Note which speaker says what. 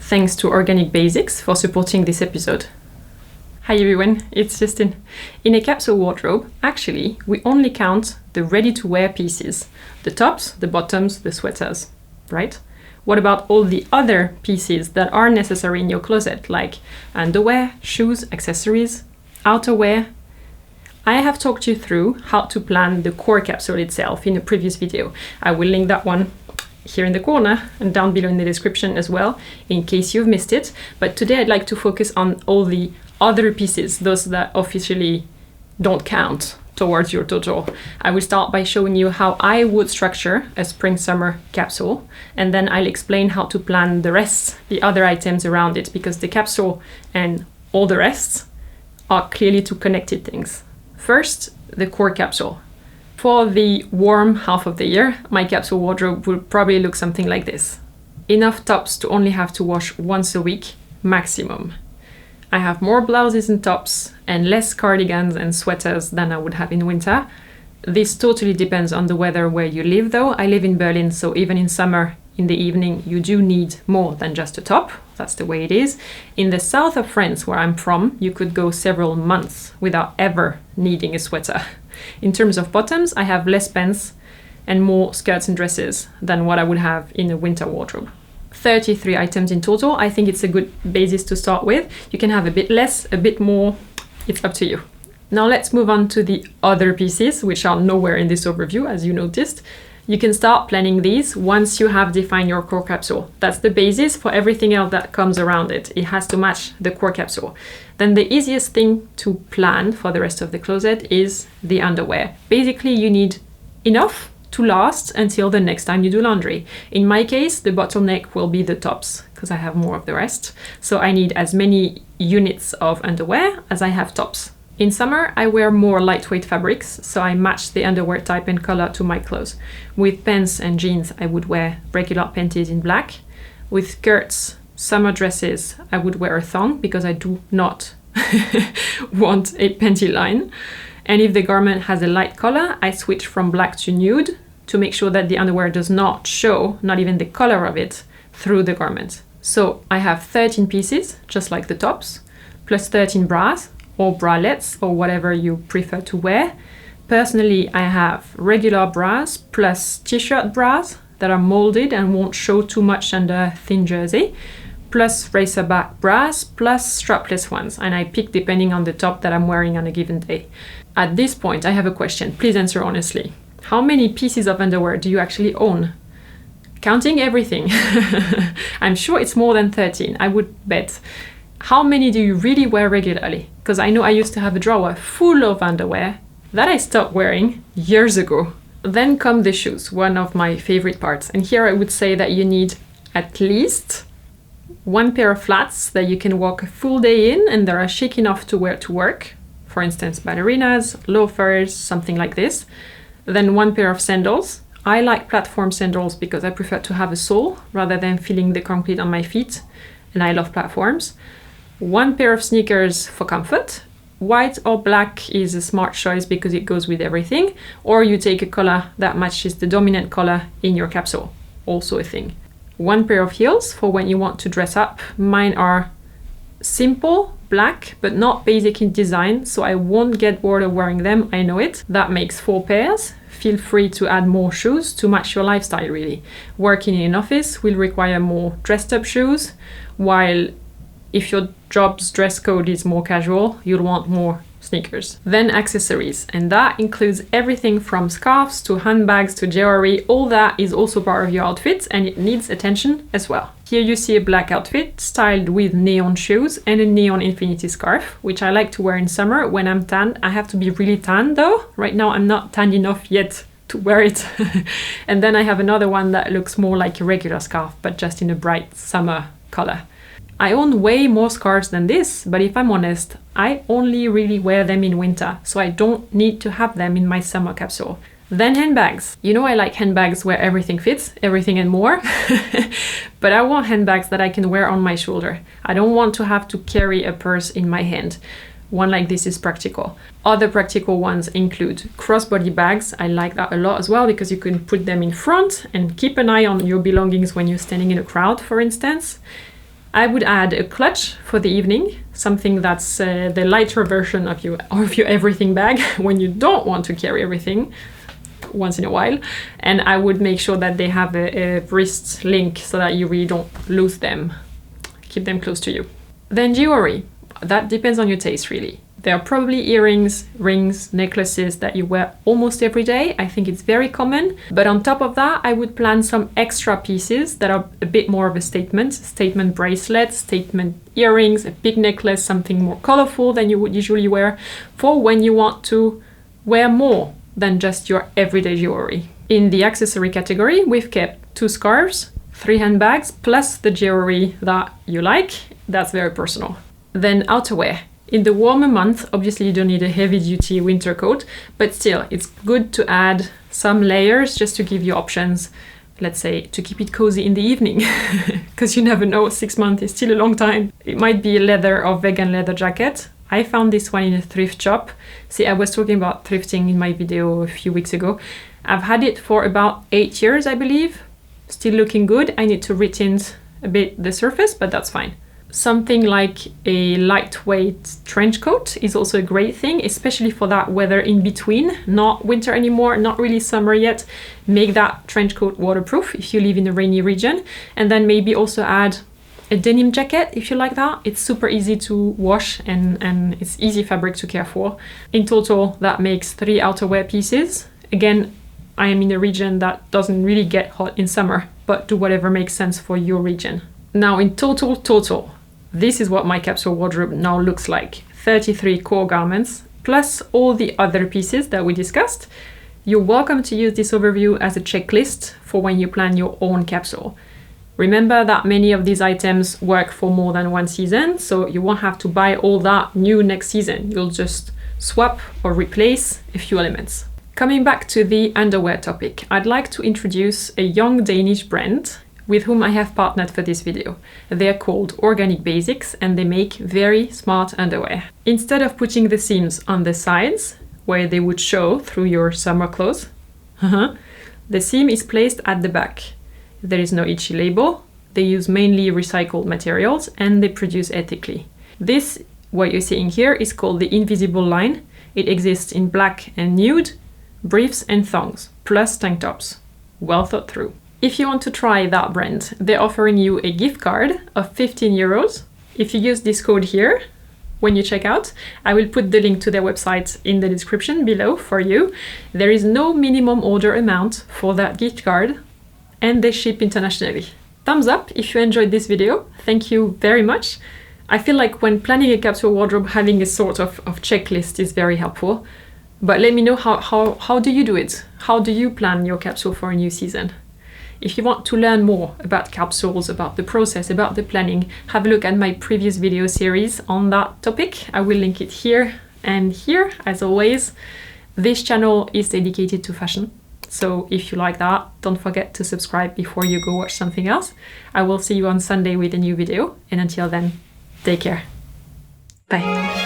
Speaker 1: Thanks to Organic Basics for supporting this episode. Hi everyone, it's Justine. In a capsule wardrobe, actually, we only count the ready-to-wear pieces. The tops, the bottoms, the sweaters, right? What about all the other pieces that are necessary in your closet, like underwear, shoes, accessories, outerwear? I have talked you through how to plan the core capsule itself in a previous video. I will link that one here in the corner and down below in the description as well, in case you've missed it. But today I'd like to focus on all the other pieces, those that officially don't count towards your total. I will start by showing you how I would structure a spring-summer capsule, and then I'll explain how to plan the rest, the other items around it, because the capsule and all the rest are clearly two connected things. First, the core capsule. For the warm half of the year, my capsule wardrobe will probably look something like this. Enough tops to only have to wash once a week, maximum. I have more blouses and tops and less cardigans and sweaters than I would have in winter. This totally depends on the weather where you live though. I live in Berlin, so even in summer, in the evening, you do need more than just a top. That's the way it is. In the south of France, where I'm from, you could go several months without ever needing a sweater. In terms of bottoms, I have less pants and more skirts and dresses than what I would have in a winter wardrobe. 33 items in total. I think it's a good basis to start with. You can have a bit less, a bit more. It's up to you. Now let's move on to the other pieces, which are nowhere in this overview, as you noticed. You can start planning these once you have defined your core capsule. That's the basis for everything else that comes around it. It has to match the core capsule. Then the easiest thing to plan for the rest of the closet is the underwear. Basically, you need enough to last until the next time you do laundry. In my case, the bottleneck will be the tops, because I have more of the rest. So I need as many units of underwear as I have tops. In summer, I wear more lightweight fabrics, so I match the underwear type and color to my clothes. With pants and jeans, I would wear regular panties in black. With skirts, summer dresses, I would wear a thong because I do not want a panty line. And if the garment has a light color, I switch from black to nude to make sure that the underwear does not show, not even the color of it, through the garment. So I have 13 pieces, just like the tops, plus 13 bras, or bralettes, or whatever you prefer to wear. Personally, I have regular bras plus t-shirt bras that are molded and won't show too much under a thin jersey, plus racerback bras, plus strapless ones, and I pick depending on the top that I'm wearing on a given day. At this point, I have a question. Please answer honestly. How many pieces of underwear do you actually own? Counting everything. I'm sure it's more than 13, I would bet. How many do you really wear regularly? Because I know I used to have a drawer full of underwear that I stopped wearing years ago. Then come the shoes, one of my favorite parts. And here I would say that you need at least one pair of flats that you can walk a full day in and that are chic enough to wear to work. For instance, ballerinas, loafers, something like this. Then one pair of sandals. I like platform sandals because I prefer to have a sole rather than feeling the concrete on my feet. And I love platforms. One pair of sneakers for comfort. White or black is a smart choice because it goes with everything. Or you take a color that matches the dominant color in your capsule. Also a thing. One pair of heels for when you want to dress up. Mine are simple, black, but not basic in design, so I won't get bored of wearing them, I know it. That makes 4 pairs. Feel free to add more shoes to match your lifestyle, really. Working in an office will require more dressed up shoes, while if your job's dress code is more casual, you'll want more sneakers. Then accessories, and that includes everything from scarves to handbags to jewelry. All that is also part of your outfit and it needs attention as well. Here you see a black outfit styled with neon shoes and a neon infinity scarf, which I like to wear in summer when I'm tan. I have to be really tan though. Right now I'm not tan enough yet to wear it. And then I have another one that looks more like a regular scarf, but just in a bright summer color. I own way more scarves than this, but if I'm honest, I only really wear them in winter, so I don't need to have them in my summer capsule. Then handbags. You know I like handbags where everything fits, everything and more, but I want handbags that I can wear on my shoulder. I don't want to have to carry a purse in my hand. One like this is practical. Other practical ones include crossbody bags. I like that a lot as well because you can put them in front and keep an eye on your belongings when you're standing in a crowd, for instance. I would add a clutch for the evening, something that's the lighter version of your everything bag when you don't want to carry everything once in a while. And I would make sure that they have a wrist link so that you really don't lose them. Keep them close to you. Then jewelry. That depends on your taste, really. There are probably earrings, rings, necklaces that you wear almost every day. I think it's very common. But on top of that, I would plan some extra pieces that are a bit more of a statement. Statement bracelet, statement earrings, a big necklace, something more colorful than you would usually wear, for when you want to wear more than just your everyday jewelry. In the accessory category, we've kept 2 scarves, 3 handbags, plus the jewelry that you like. That's very personal. Then outerwear. In the warmer month, obviously you don't need a heavy-duty winter coat, but still, it's good to add some layers just to give you options, let's say, to keep it cozy in the evening, because you never know, 6 months is still a long time. It might be a leather or vegan leather jacket. I found this one in a thrift shop. See, I was talking about thrifting in my video a few weeks ago. I've had it for about 8 years, I believe. Still looking good. I need to retint a bit the surface, but that's fine. Something like a lightweight trench coat is also a great thing, especially for that weather in between, not winter anymore, not really summer yet. Make that trench coat waterproof if you live in a rainy region. And then maybe also add a denim jacket if you like that. It's super easy to wash and it's easy fabric to care for. In total, that makes 3 outerwear pieces. Again, I am in a region that doesn't really get hot in summer, but do whatever makes sense for your region. Now in total, this is what my capsule wardrobe now looks like. 33 core garments, plus all the other pieces that we discussed. You're welcome to use this overview as a checklist for when you plan your own capsule. Remember that many of these items work for more than one season, so you won't have to buy all that new next season. You'll just swap or replace a few elements. Coming back to the underwear topic, I'd like to introduce a young Danish brand with whom I have partnered for this video. They're called Organic Basics and they make very smart underwear. Instead of putting the seams on the sides, where they would show through your summer clothes, the seam is placed at the back. There is no itchy label, they use mainly recycled materials and they produce ethically. This, what you're seeing here, is called the Invisible line. It exists in black and nude, briefs and thongs, plus tank tops. Well thought through. If you want to try that brand, they're offering you a gift card of 15 euros. If you use this code here, when you check out, I will put the link to their website in the description below for you. There is no minimum order amount for that gift card and they ship internationally. Thumbs up if you enjoyed this video. Thank you very much. I feel like when planning a capsule wardrobe, having a sort of checklist is very helpful. But let me know how do you do it? How do you plan your capsule for a new season? If you want to learn more about capsules, about the process, about the planning, have a look at my previous video series on that topic. I will link it here and here, as always. This channel is dedicated to fashion. So if you like that, don't forget to subscribe before you go watch something else. I will see you on Sunday with a new video. And until then, take care. Bye.